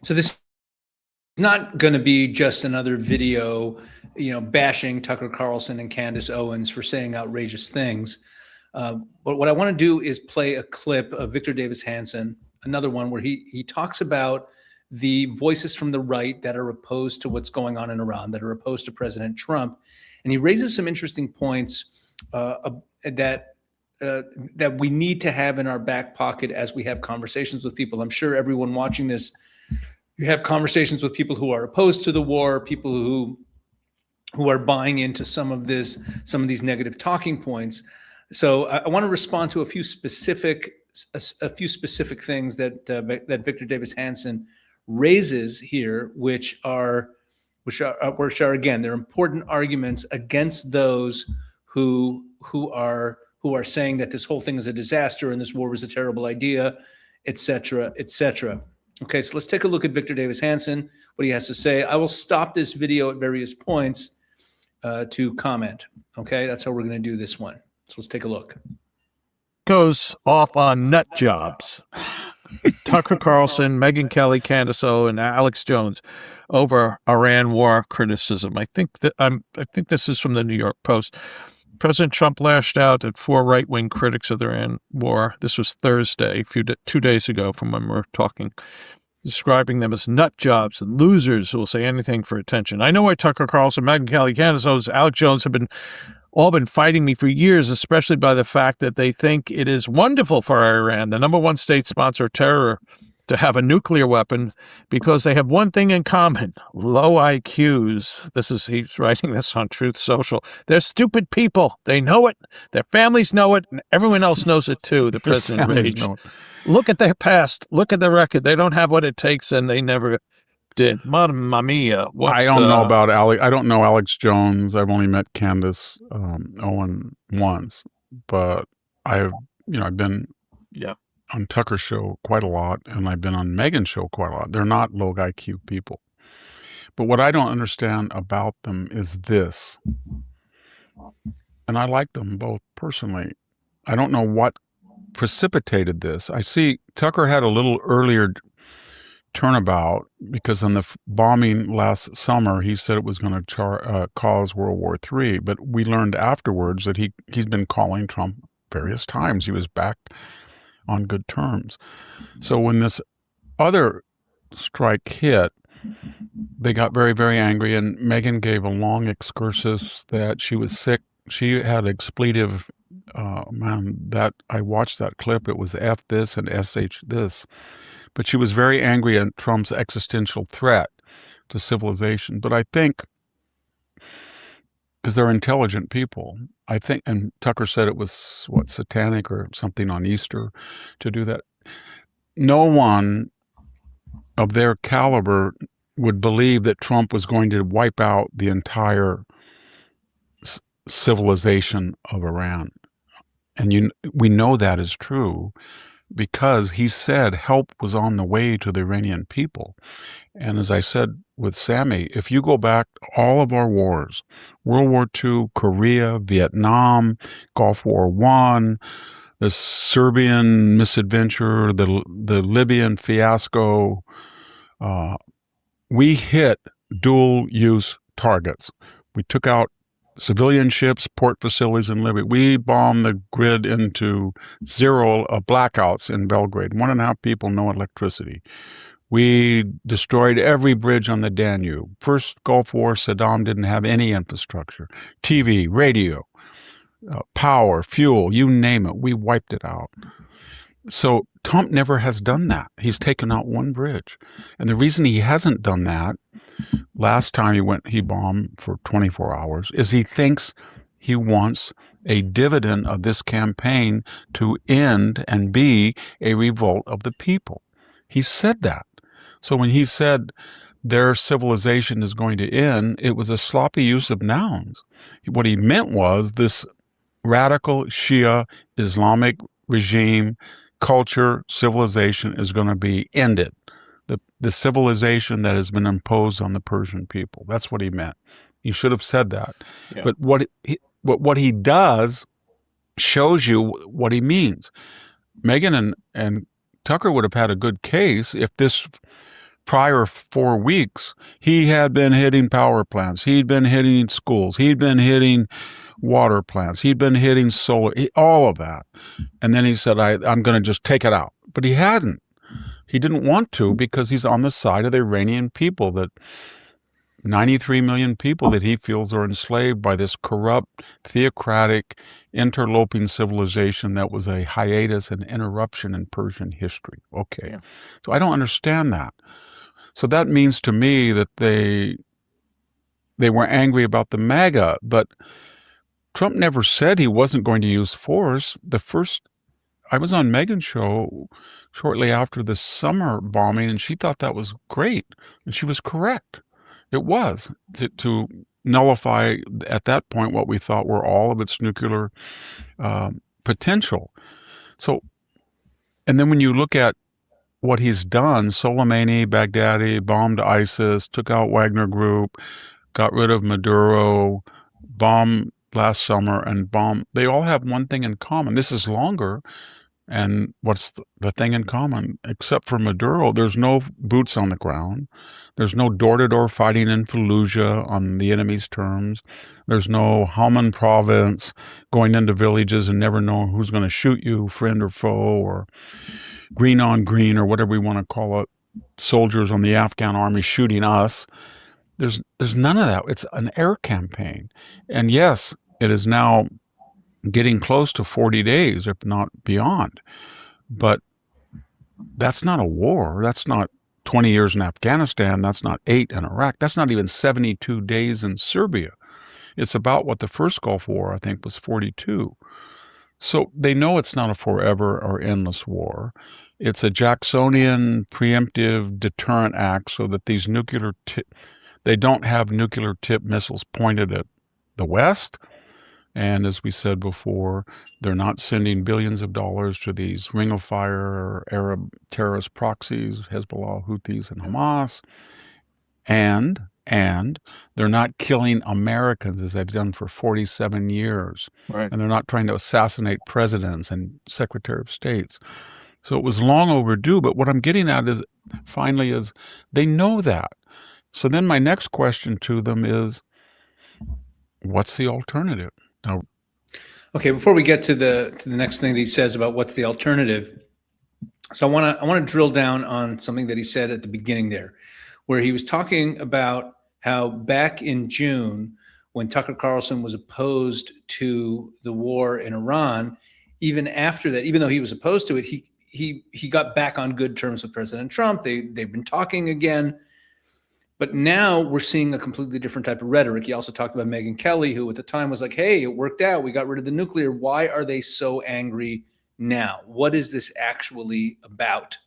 So this is not going to be just another video, bashing Tucker Carlson and Candace Owens for saying outrageous things. But what I want to do is play a clip of Victor Davis Hanson, another one where he talks about the voices from the right that are opposed to what's going on in Iran, that are opposed to President Trump. And he raises some interesting points that we need to have in our back pocket as we have conversations with people. I'm sure everyone watching this, you have conversations with people who are opposed to the war, people who are buying into some of these negative talking points. So I want to respond to a few specific things that Victor Davis Hanson raises here, which are again, they're important arguments against those who are saying that this whole thing is a disaster and this war was a terrible idea, et cetera, et cetera. Okay, so let's take a look at Victor Davis Hanson, what he has to say. I will stop this video at various points to comment. Okay, that's how we're going to do this one. So let's take a look. Goes off on nut jobs. Tucker Carlson, Megyn Kelly, Candace Owens, and Alex Jones over Iran war criticism. I think this is from the New York Post. President Trump lashed out at 4 right-wing critics of the Iran war. This was Thursday, 2 days ago from when we were talking, describing them as nut jobs and losers who will say anything for attention. I know why Tucker Carlson, Megyn Kelly, Candace Owens, Alex Jones have all been fighting me for years, especially by the fact that they think it is wonderful for Iran, the #1 state sponsor of terror, to have a nuclear weapon because they have one thing in common: low IQs. He's writing this on Truth Social. They're stupid people. They know it. Their families know it, and everyone else knows it too. The president raged. Look at their past. Look at the record. They don't have what it takes, and they never did. Mamma mia! I don't know about Alex. I don't know Alex Jones. I've only met Candace Owen once, but I've been on Tucker's show quite a lot, and I've been on Megyn's show quite a lot. They're not low IQ people, but what I don't understand about them is this, and I like them both personally. I don't know what precipitated this. I see Tucker had a little earlier turnabout because on the bombing last summer, he said it was going to cause World War III. But we learned afterwards that he's been calling Trump various times. He was back on good terms. So when this other strike hit, they got very, very angry. And Megyn gave a long excursus that she was sick. She had expletive, that I watched that clip. It was F this and SH this. But she was very angry at Trump's existential threat to civilization. But I think, because they're intelligent people, I think, and Tucker said it was, satanic or something on Easter to do that. No one of their caliber would believe that Trump was going to wipe out the entire civilization of Iran. And we know that is true, because he said help was on the way to the Iranian people. And as I said with Sammy, if you go back all of our wars, World War II, Korea, Vietnam, Gulf War I, the Serbian misadventure, the Libyan fiasco, we hit dual-use targets. We took out civilian ships, port facilities in Libya. We bombed the grid into zero blackouts in Belgrade. 1.5 people, no electricity. We destroyed every bridge on the Danube. First Gulf War, Saddam didn't have any infrastructure. TV, radio, power, fuel, you name it. We wiped it out. So Trump never has done that. He's taken out one bridge. And the reason he hasn't done that, last time he bombed for 24 hours, is he thinks he wants a dividend of this campaign to end and be a revolt of the people. He said that. So when he said their civilization is going to end, it was a sloppy use of nouns. What he meant was this radical Shia Islamic regime, culture, civilization is going to be ended. The civilization that has been imposed on the Persian people. That's what he meant. He should have said that. Yeah. But what he does shows you what he means. Megyn and Tucker would have had a good case if this prior 4 weeks, he had been hitting power plants. He'd been hitting schools. He'd been hitting water plants. He'd been hitting solar, all of that. And then he said, I'm going to just take it out. But he hadn't. He didn't want to because he's on the side of the Iranian people, that 93 million people that he feels are enslaved by this corrupt, theocratic, interloping civilization that was a hiatus and interruption in Persian history. Okay. Yeah. So I don't understand that. So that means to me that they were angry about the MAGA, but Trump never said he wasn't going to use force. I was on Meghan's show shortly after the summer bombing, and she thought that was great, and she was correct. It was to nullify at that point what we thought were all of its nuclear potential. So, and then when you look at what he's done, Soleimani, Baghdadi, bombed ISIS, took out Wagner Group, got rid of Maduro, bombed last summer, and bombed. They all have one thing in common. This is longer. And what's the thing in common? Except for Maduro, there's no boots on the ground. There's no door-to-door fighting in Fallujah on the enemy's terms. There's no Helmand province going into villages and never know who's going to shoot you, friend or foe, or green on green, or whatever we want to call it, soldiers on the Afghan army shooting us. There's none of that. It's an air campaign. And yes, it is now getting close to 40 days, if not beyond. But that's not a war. That's not 20 years in Afghanistan. That's not 8 in Iraq. That's not even 72 days in Serbia. It's about what the first Gulf War, I think, was 42. So they know it's not a forever or endless war. It's a Jacksonian preemptive deterrent act so that these they don't have nuclear tip missiles pointed at the West. And as we said before, they're not sending billions of dollars to these ring of fire or Arab terrorist proxies, Hezbollah, Houthis, and Hamas. And they're not killing Americans as they've done for 47 years. Right. And they're not trying to assassinate presidents and Secretary of States. So it was long overdue. But what I'm getting at is, finally, is they know that. So then my next question to them is, what's the alternative? Now, okay, before we get to the next thing that he says about what's the alternative, so I want to drill down on something that he said at the beginning there, where he was talking about how back in June, when Tucker Carlson was opposed to the war in Iran, even after that, even though he was opposed to it, he got back on good terms with President Trump. They've been talking again. But now we're seeing a completely different type of rhetoric. He also talked about Megyn Kelly, who at the time was like, hey, it worked out. We got rid of the nuclear. Why are they so angry now? What is this actually about?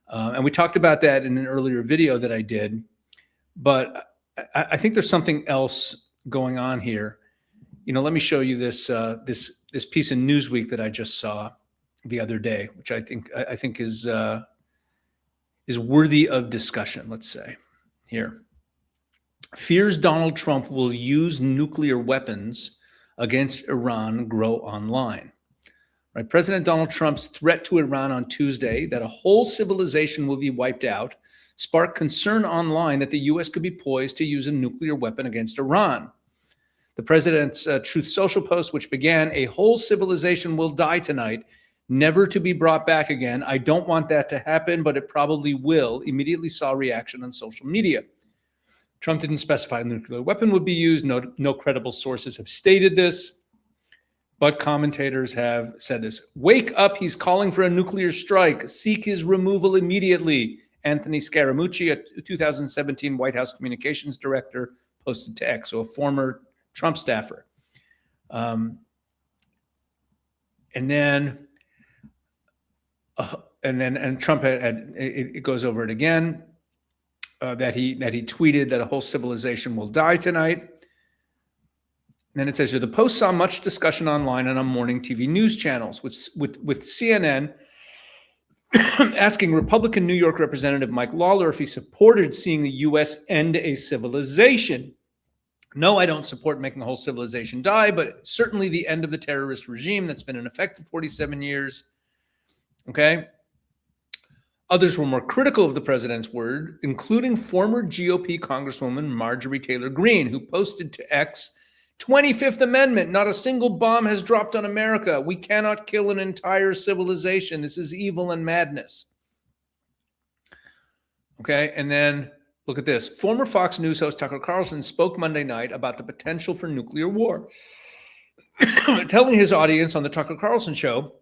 And we talked about that in an earlier video that I did. But I think there's something else going on here. You know, let me show you this this piece in Newsweek that I just saw the other day, which I think is worthy of discussion, let's say. Here. Fears Donald Trump will use nuclear weapons against Iran grow online. Right? President Donald Trump's threat to Iran on Tuesday that a whole civilization will be wiped out sparked concern online that the U.S. could be poised to use a nuclear weapon against Iran. The president's Truth Social post, which began, "A whole civilization will die tonight, never to be brought back again. I don't want that to happen, but it probably will," immediately saw reaction on social media. Trump didn't specify a nuclear weapon would be used. No credible sources have stated this, but commentators have said this. "Wake up, he's calling for a nuclear strike. Seek his removal immediately," Anthony Scaramucci, a 2017 White House communications director, posted to X, so a former Trump staffer. And Trump it goes over it again, that he tweeted that a whole civilization will die tonight. And then it says here, the post saw much discussion online and on morning TV news channels, with CNN asking Republican New York Representative Mike Lawler if he supported seeing the U.S. end a civilization. "No, I don't support making a whole civilization die, but certainly the end of the terrorist regime that's been in effect for 47 years. Okay. Others were more critical of the president's word, including former GOP Congresswoman Marjorie Taylor Greene, who posted to X, 25th Amendment, not a single bomb has dropped on America. We cannot kill an entire civilization. This is evil and madness. Okay, and then look at this. Former Fox News host Tucker Carlson spoke Monday night about the potential for nuclear war, telling his audience on the Tucker Carlson show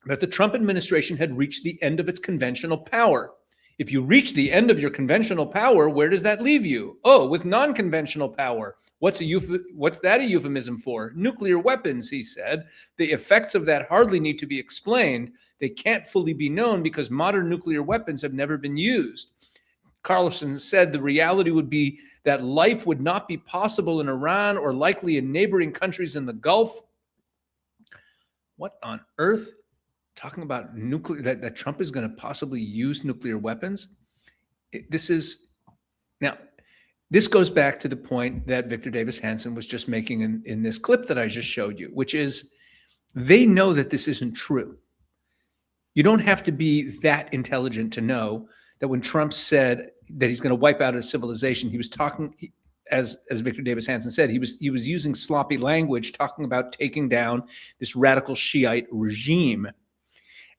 that the Trump administration had reached the end of its conventional power. If you reach the end of your conventional power, where does that leave you? Oh, with non-conventional power. What's that a euphemism for? Nuclear weapons, he said. The effects of that hardly need to be explained. They can't fully be known because modern nuclear weapons have never been used. Carlson said the reality would be that life would not be possible in Iran or likely in neighboring countries in the Gulf. What on earth? Talking about nuclear, that Trump is going to possibly use nuclear weapons. This goes back to the point that Victor Davis Hanson was just making in this clip that I just showed you, which is they know that this isn't true. You don't have to be that intelligent to know that when Trump said that he's going to wipe out a civilization, he was talking, as Victor Davis Hanson said, he was using sloppy language, talking about taking down this radical Shiite regime.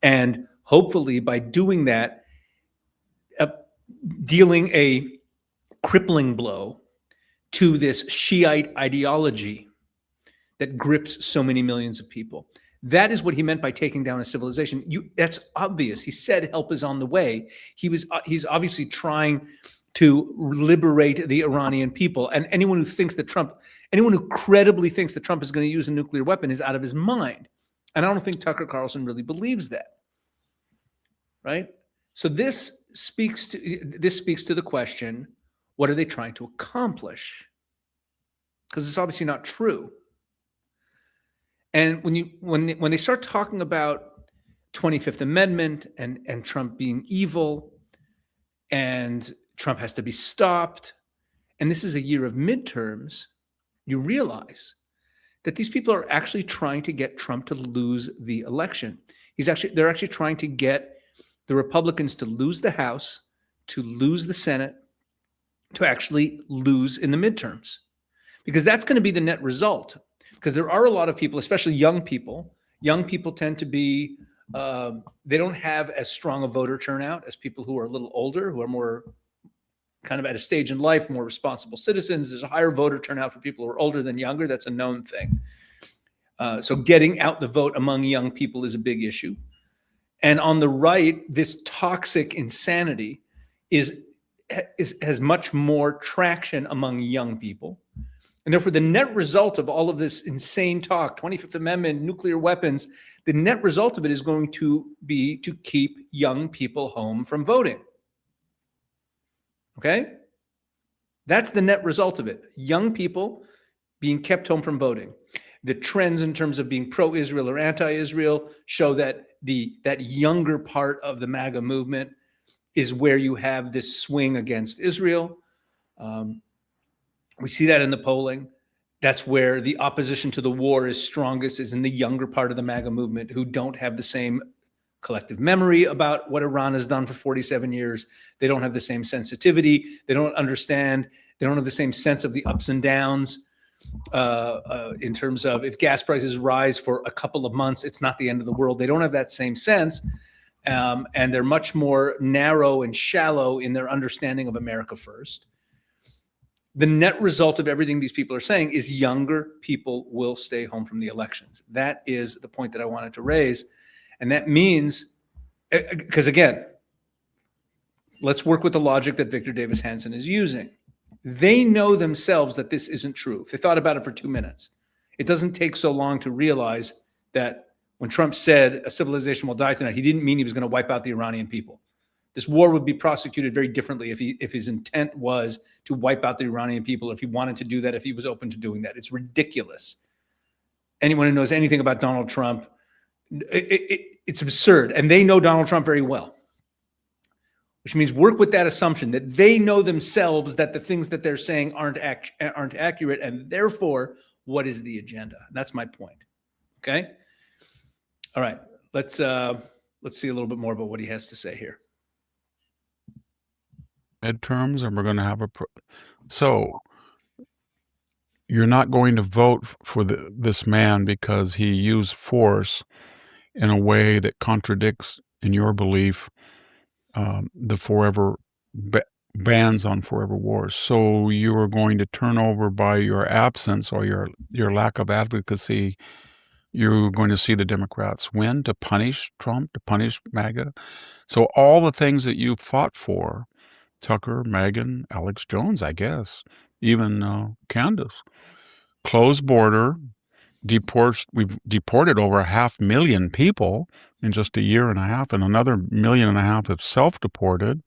And hopefully by doing that, dealing a crippling blow to this Shiite ideology that grips so many millions of people. That is what he meant by taking down a civilization. That's obvious. He said help is on the way. He's obviously trying to liberate the Iranian people. And anyone who credibly thinks that Trump is going to use a nuclear weapon is out of his mind. And I don't think Tucker Carlson really believes that. Right? So this speaks to the question, what are they trying to accomplish? Because it's obviously not true. And when they start talking about 25th Amendment and Trump being evil and Trump has to be stopped, and this is a year of midterms, you realize that these people are actually trying to get Trump to lose the election. They're actually trying to get the Republicans to lose the House, to lose the Senate, to actually lose in the midterms. Because that's going to be the net result. Because there are a lot of people, especially young people tend to be, they don't have as strong a voter turnout as people who are a little older, who are more kind of at a stage in life, more responsible citizens. There's a higher voter turnout for people who are older than younger. That's a known thing. So getting out the vote among young people is a big issue. And on the right, this toxic insanity has much more traction among young people. And therefore, the net result of all of this insane talk, 25th Amendment, nuclear weapons, the net result of it is going to be to keep young people home from voting. Okay? That's the net result of it. Young people being kept home from voting. The trends in terms of being pro-Israel or anti-Israel show that that younger part of the MAGA movement is where you have this swing against Israel. We see that in the polling. That's where the opposition to the war is strongest, is in the younger part of the MAGA movement, who don't have the same collective memory about what Iran has done for 47 years. They don't have the same sensitivity. They don't understand. They don't have the same sense of the ups and downs in terms of if gas prices rise for a couple of months, it's not the end of the world. They don't have that same sense. And they're much more narrow and shallow in their understanding of America first. The net result of everything these people are saying is younger people will stay home from the elections. That is the point that I wanted to raise. And that means, because again, let's work with the logic that Victor Davis Hanson is using. They know themselves that this isn't true. If they thought about it for 2 minutes, it doesn't take so long to realize that when Trump said a civilization will die tonight, he didn't mean he was going to wipe out the Iranian people. This war would be prosecuted very differently if his intent was to wipe out the Iranian people, if he wanted to do that, if he was open to doing that. It's ridiculous. Anyone who knows anything about Donald Trump, it's absurd. And they know Donald Trump very well, which means work with that assumption that they know themselves that the things that they're saying aren't accurate. And therefore, what is the agenda? That's my point. Okay. All right. Let's see a little bit more about what he has to say here. midterms, and we're going to have so you're not going to vote for this man because he used force in a way that contradicts, in your belief, the forever bans on forever wars. So you are going to turn over by your absence or your lack of advocacy. You're going to see the Democrats win to punish Trump, to punish MAGA. So all the things that you fought for, Tucker, Megan, Alex Jones, I guess, even Candace, closed border, we've deported over 500,000 people in just a year and a half, and another 1.5 million have self-deported.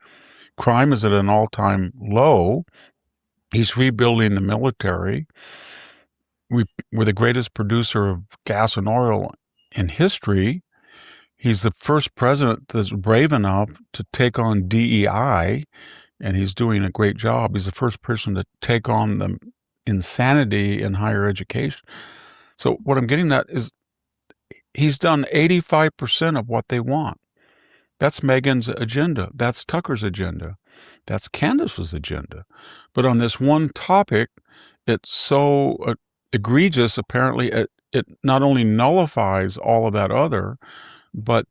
Crime is at an all-time low. He's rebuilding the military. We're the greatest producer of gas and oil in history. He's the first president that's brave enough to take on DEI, and he's doing a great job. He's the first person to take on the insanity in higher education. So what I'm getting at is he's done 85% of what they want. That's Megan's agenda. That's Tucker's agenda. That's Candace's agenda. But on this one topic, it's so egregious, apparently, it not only nullifies all of that other, but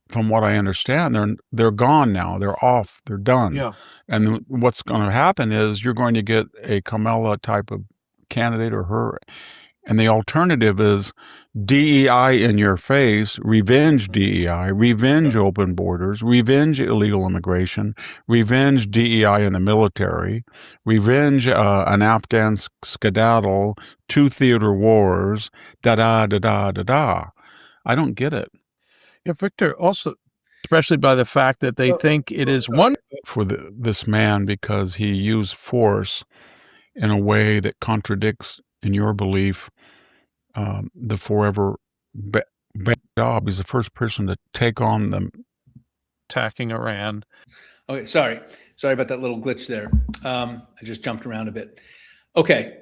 from what I understand, they're gone now. They're off. They're done. Yeah. And what's going to happen is you're going to get a Kamala type of candidate or her. And the alternative is DEI in your face, revenge DEI, revenge open borders, revenge illegal immigration, revenge DEI in the military, revenge an Afghan skedaddle, 2 theater wars, da-da-da-da-da-da. I don't get it. Yeah, Victor, also, especially by the fact that they think it is one for this man because he used force in a way that contradicts, in your belief, the forever job. He's the first person to take on them. attacking Iran. Okay, sorry about that little glitch there. I just jumped around a bit. Okay,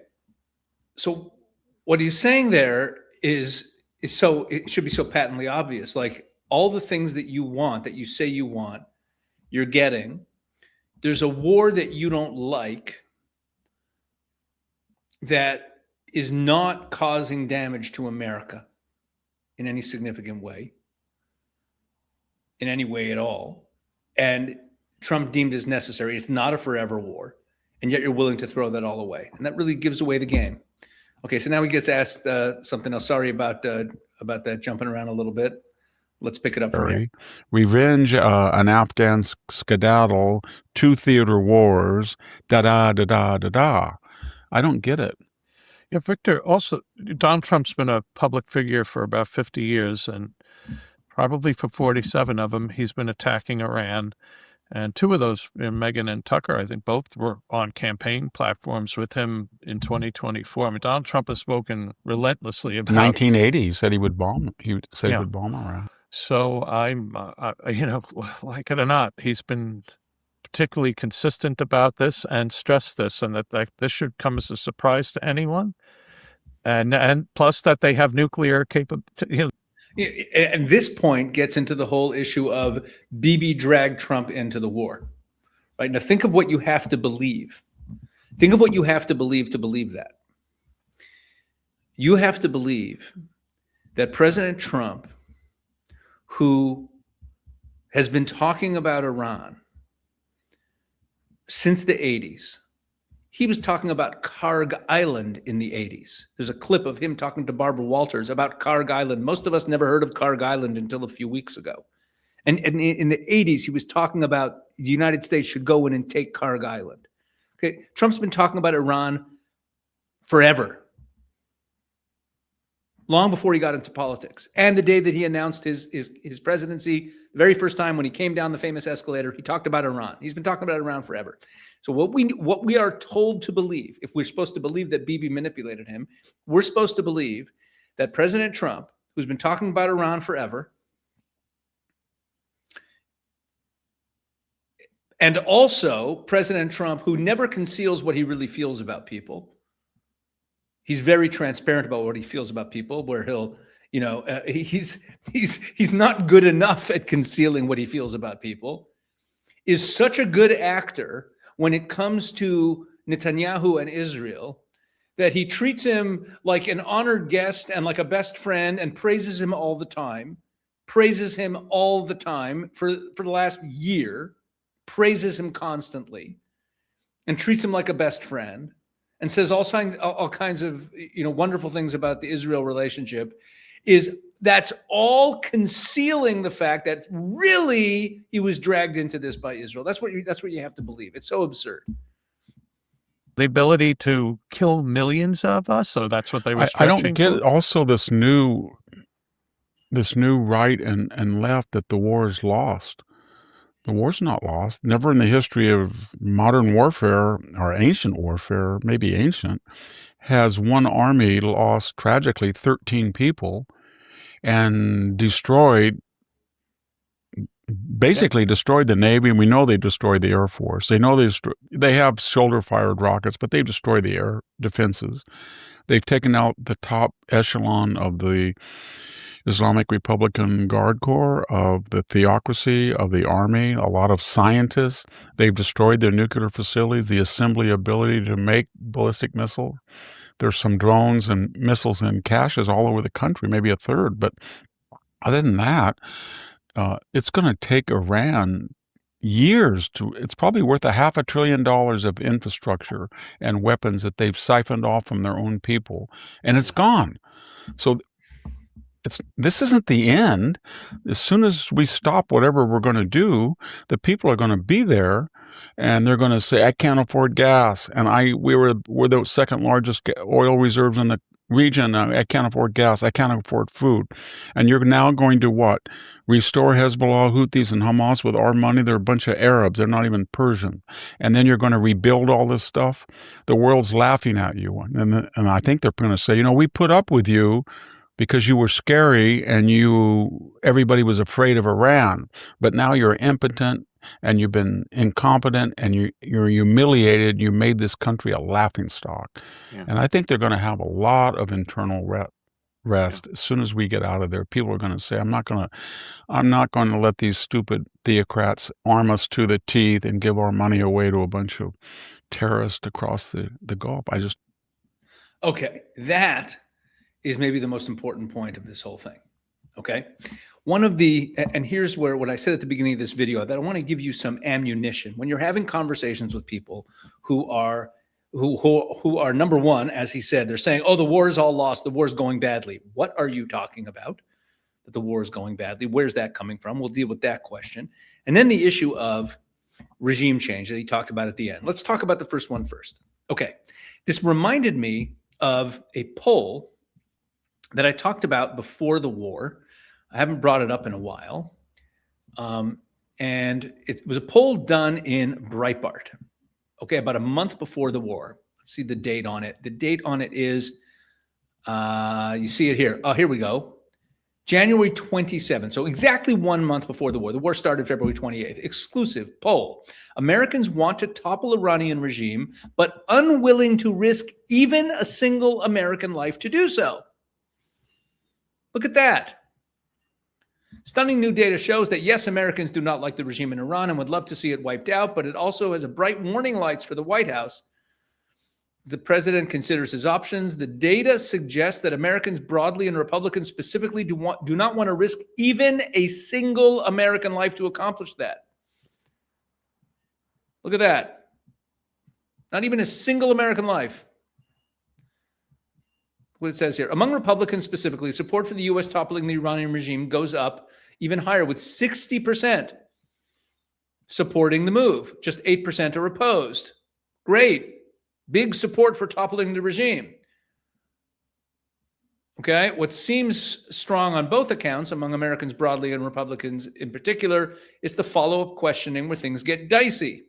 so what he's saying there is so, it should be so patently obvious. Like, all the things that you want, that you say you want, you're getting. There's a war that you don't like that is not causing damage to America in any significant way, in any way at all. And Trump deemed as necessary. It's not a forever war. And yet you're willing to throw that all away. And that really gives away the game. Okay, so now he gets asked something else. Sorry about that jumping around a little bit. Let's pick it up from here. Revenge an Afghan skedaddle, 2 theater wars, da-da-da-da-da-da. I don't get it. Yeah, Victor, also, Donald Trump's been a public figure for about 50 years, and probably for 47 of them, he's been attacking Iran. And 2 of those, Megyn and Tucker, I think both were on campaign platforms with him in 2024. I mean, Donald Trump has spoken relentlessly about 1980, he said he would bomb. He said he would bomb Iran. So I'm, like it or not, he's been particularly consistent about this and stressed this, and that this should come as a surprise to anyone. And plus that they have nuclear capability. And this point gets into the whole issue of Bibi dragged Trump into the war. Right? Now think of what you have to believe. Think of what you have to believe that. You have to believe that President Trump, who has been talking about Iran since the 80s, he was talking about Karg Island in the 80s. There's a clip of him talking to Barbara Walters about Karg Island. Most of us never heard of Karg Island until a few weeks ago. And in the 80s, he was talking about the United States should go in and take Karg Island. Okay, Trump's been talking about Iran forever, long before he got into politics. And the day that he announced his presidency, the very first time when he came down the famous escalator, he talked about Iran. He's been talking about Iran forever. So what we are told to believe, if we're supposed to believe that Bibi manipulated him, we're supposed to believe that President Trump, who's been talking about Iran forever, and also President Trump, who never conceals what he really feels about people. He's very transparent about what he feels about people, where he'll, he's not good enough at concealing what he feels about people, is such a good actor when it comes to Netanyahu and Israel, that he treats him like an honored guest and like a best friend and praises him all the time, for the last year, praises him constantly, and treats him like a best friend, and says all kinds of wonderful things about the Israel relationship, that's all concealing the fact that really he was dragged into this by Israel. That's what you have to believe. It's so absurd. The ability to kill millions of us, so that's what they were I don't stretching get for? also this new right and left that the war is lost. The war's not lost. Never in the history of modern warfare or ancient warfare, maybe ancient, has one army lost tragically 13 people and basically destroyed the Navy. And we know they destroyed the Air Force. They know they have shoulder-fired rockets, but they've destroyed the air defenses. They've taken out the top echelon of the Islamic Republican Guard Corps, of the theocracy, of the army, a lot of scientists. They've destroyed their nuclear facilities, the assembly ability to make ballistic missiles. There's some drones and missiles in caches all over the country, maybe a third. But other than that, it's going to take Iran years it's probably worth $500 billion of infrastructure and weapons that they've siphoned off from their own people, and it's gone. So this isn't the end. As soon as we stop whatever we're going to do, the people are going to be there, and they're going to say, "I can't afford gas," and we're the second largest oil reserves in the region. I can't afford gas. I can't afford food. And you're now going to what? Restore Hezbollah, Houthis, and Hamas with our money? They're a bunch of Arabs. They're not even Persian. And then you're going to rebuild all this stuff? The world's laughing at you. And I think they're going to say, we put up with you because you were scary and everybody was afraid of Iran. But now you're impotent and you've been incompetent and you're humiliated. You made this country a laughingstock. Yeah. And I think they're going to have a lot of internal rest. As soon as we get out of there, people are going to say, I'm not going to let these stupid theocrats arm us to the teeth and give our money away to a bunch of terrorists across the Gulf. Okay, that is maybe the most important point of this whole thing. Okay, and here's where what I said at the beginning of this video, that I want to give you some ammunition when you're having conversations with people who are number one, as he said, they're saying, "Oh, the war is all lost. The war is going badly." What are you talking about? That the war is going badly? Where's that coming from? We'll deal with that question, and then the issue of regime change that he talked about at the end. Let's talk about the first one first. Okay, this reminded me of a poll that I talked about before the war. I haven't brought it up in a while. And it was a poll done in Breitbart, okay, about a month before the war. Let's see the date on it. The date on it is, you see it here. Oh, here we go. January 27th. So exactly 1 month before the war. The war started February 28th. Exclusive poll. Americans want to topple Iranian regime, but unwilling to risk even a single American life to do so. Look at that. Stunning new data shows that, yes, Americans do not like the regime in Iran and would love to see it wiped out, but it also has a bright warning lights for the White House. As the president considers his options, the data suggests that Americans broadly and Republicans specifically do not want to risk even a single American life to accomplish that. Look at that. Not even a single American life. What it says here, among Republicans specifically, support for the U.S. toppling the Iranian regime goes up even higher, with 60% supporting the move. Just 8% are opposed. Great. Big support for toppling the regime. Okay, what seems strong on both accounts among Americans broadly and Republicans in particular, it's the follow-up questioning where things get dicey.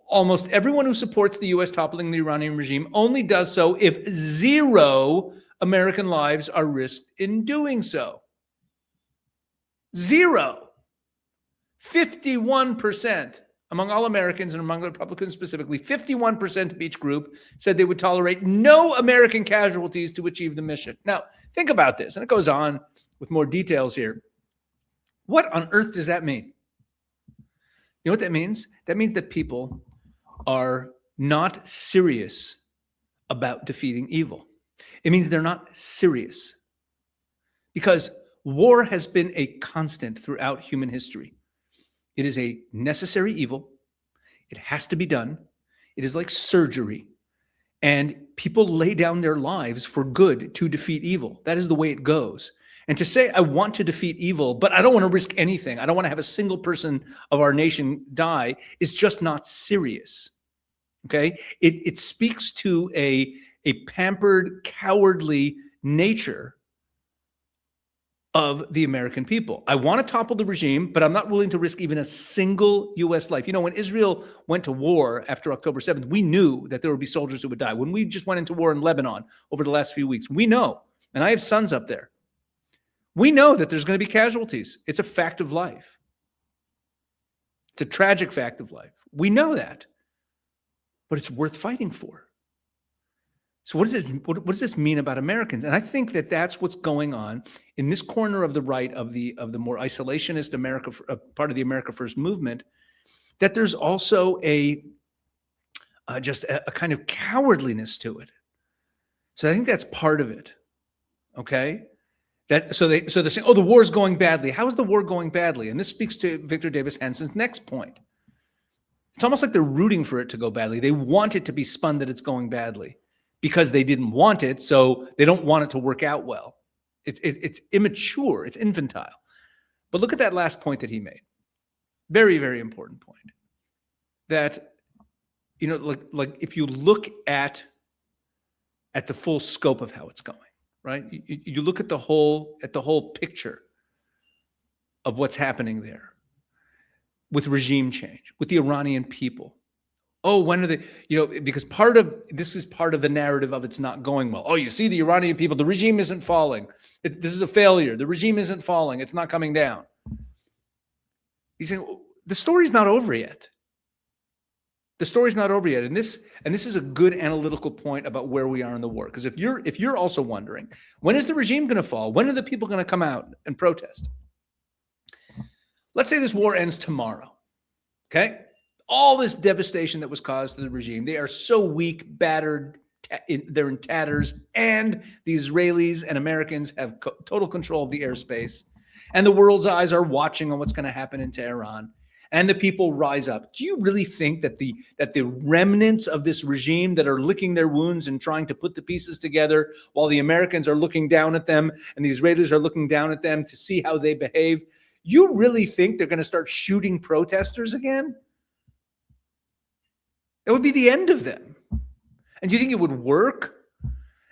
Almost everyone who supports the U.S. toppling the Iranian regime only does so if 0 American lives are risked in doing so. 0. 51% among all Americans and among Republicans specifically, 51% of each group said they would tolerate no American casualties to achieve the mission. Now, think about this, and it goes on with more details here. What on earth does that mean? You know what that means? That means that people are not serious about defeating evil. It means they're not serious, because war has been a constant throughout human history. It is a necessary evil. It has to be done. It is like surgery. And people lay down their lives for good to defeat evil. That is the way it goes. And to say, I want to defeat evil, but I don't want to risk anything, I don't want to have a single person of our nation die, is just not serious. Okay? It speaks to a pampered, cowardly nature of the American people. I want to topple the regime, but I'm not willing to risk even a single U.S. life. You know, when Israel went to war after October 7th, we knew that there would be soldiers who would die. When we just went into war in Lebanon over the last few weeks, we know, and I have sons up there, we know that there's going to be casualties. It's a fact of life. It's a tragic fact of life. We know that, but it's worth fighting for. So what does this mean about Americans? And I think that that's what's going on in this corner of the right of the more isolationist America, part of the America First movement, that there's also just a kind of cowardliness to it. So I think that's part of it. Okay? So they're saying, oh, the war's going badly. How is the war going badly? And this speaks to Victor Davis Hanson's next point. It's almost like they're rooting for it to go badly. They want it to be spun that it's going badly, because they didn't want it, so they don't want it to work out well. It's immature, it's infantile. But look at that last point that he made. Very, very important point. That, you know, like if you look at the full scope of how it's going, right? You look at the whole picture of what's happening there with regime change, with the Iranian people. Oh, when are they, you know, because this is part of the narrative of it's not going well. Oh, you see the Iranian people, the regime isn't falling. This is a failure. The regime isn't falling. It's not coming down. He's saying, well, the story's not over yet. The story's not over yet. And this is a good analytical point about where we are in the war. Because if you're also wondering, when is the regime going to fall? When are the people going to come out and protest? Let's say this war ends tomorrow. Okay? All this devastation that was caused to the regime. They are so weak, battered, they're in tatters, and the Israelis and Americans have total control of the airspace, and the world's eyes are watching on what's going to happen in Tehran, and the people rise up. Do you really think that the remnants of this regime that are licking their wounds and trying to put the pieces together, while the Americans are looking down at them and the Israelis are looking down at them to see how they behave, you really think they're going to start shooting protesters again? It would be the end of them. And you think it would work?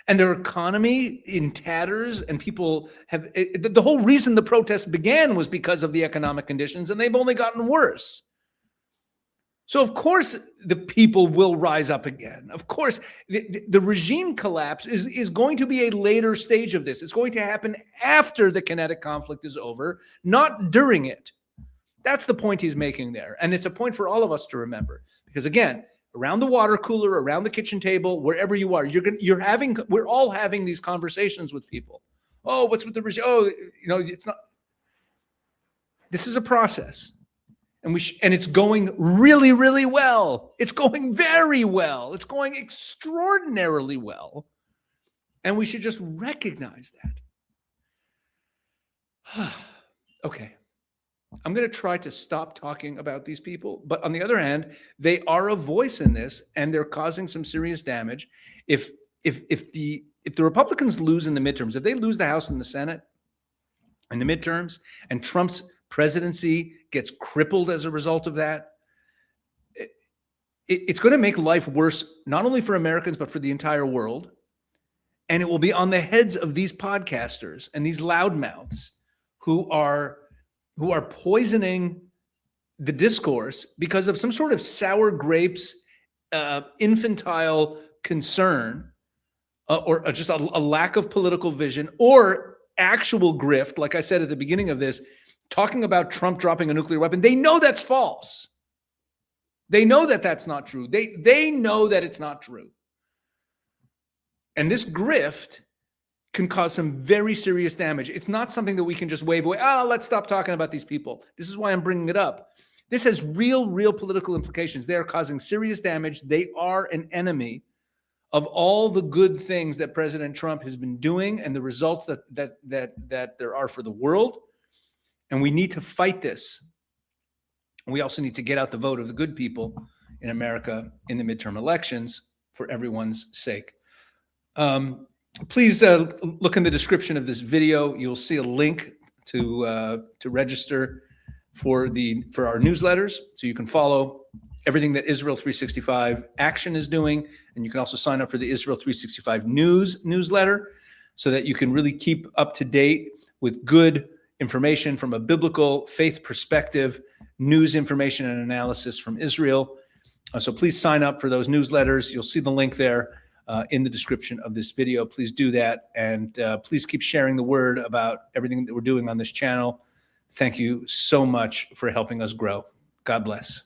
And their economy in tatters, and people have, the whole reason the protests began was because of the economic conditions, and they've only gotten worse. So of course the people will rise up again. Of course, the regime collapse is going to be a later stage of this. It's going to happen after the kinetic conflict is over, not during it. That's the point he's making there. And it's a point for all of us to remember. Because again, around the water cooler, around the kitchen table, wherever you are, we're all having these conversations with people. Oh, what's with the regime? Oh, you know, it's not. This is a process, and it's going really, really well. It's going very well. It's going extraordinarily well, and we should just recognize that. Okay. I'm going to try to stop talking about these people. But on the other hand, they are a voice in this, and they're causing some serious damage. If the Republicans lose in the midterms, if they lose the House and the Senate in the midterms, and Trump's presidency gets crippled as a result of that, it's going to make life worse, not only for Americans, but for the entire world. And it will be on the heads of these podcasters and these loudmouths who are poisoning the discourse because of some sort of sour grapes, infantile concern, or just a lack of political vision, or actual grift, like I said at the beginning of this, talking about Trump dropping a nuclear weapon. They know that's false. They know that that's not true. They know that it's not true. And this grift can cause some very serious damage. It's not something that we can just wave away. Oh, let's stop talking about these people. This is why I'm bringing it up. This has real political implications. They are causing serious damage. They are an enemy of all the good things that President Trump has been doing and the results that there are for the world. And we need to fight this. We also need to get out the vote of the good people in America in the midterm elections for everyone's sake. Please look in the description of this video. You'll see a link to register for our newsletters, so you can follow everything that Israel 365 Action is doing, and you can also sign up for the Israel 365 News newsletter, so that you can really keep up to date with good information from a biblical faith perspective, news information and analysis from Israel. So please sign up for those newsletters. You'll see the link there in the description of this video. Please do that, and please keep sharing the word about everything that we're doing on this channel. Thank you so much for helping us grow. God bless.